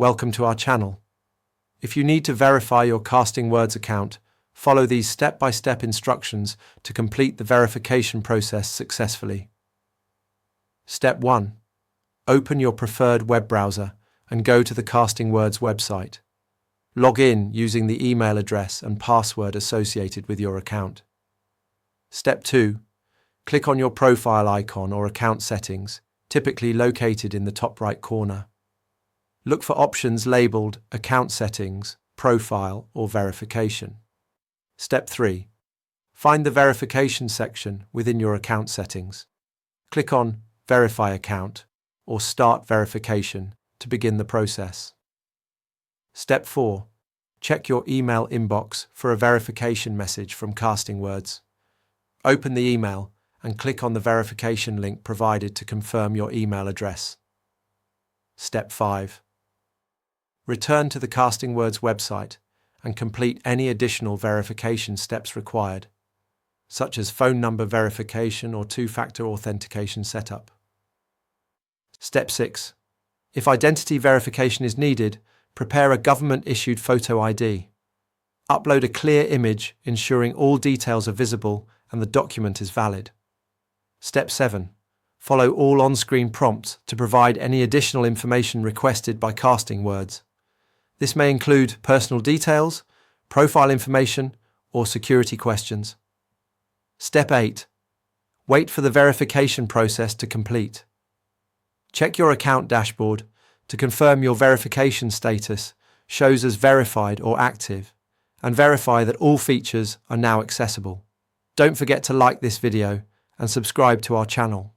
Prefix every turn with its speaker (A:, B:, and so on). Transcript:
A: Welcome to our channel. If you need to verify your CastingWords account, follow these step-by-step instructions to complete the verification process successfully. Step 1. Open your preferred web browser and go to the CastingWords website. Log in using the email address and password associated with your account. Step 2. Click on your profile icon or account settings, typically located in the top right corner. Look for options labeled Account Settings, Profile, or Verification. Step 3. Find the Verification section within your account settings. Click on Verify Account or Start Verification to begin the process. Step 4. Check your email inbox for a verification message from CastingWords. Open the email and click on the verification link provided to confirm your email address. Step 5. Return to the CastingWords website and complete any additional verification steps required, such as phone number verification or two-factor authentication setup. Step 6. If identity verification is needed, prepare a government-issued photo ID. Upload a clear image ensuring all details are visible and the document is valid. Step 7. Follow all on-screen prompts to provide any additional information requested by CastingWords. This may include personal details, profile information, or security questions. Step 8. Wait for the verification process to complete. Check your account dashboard to confirm your verification status shows as verified or active, and verify that all features are now accessible. Don't forget to like this video and subscribe to our channel.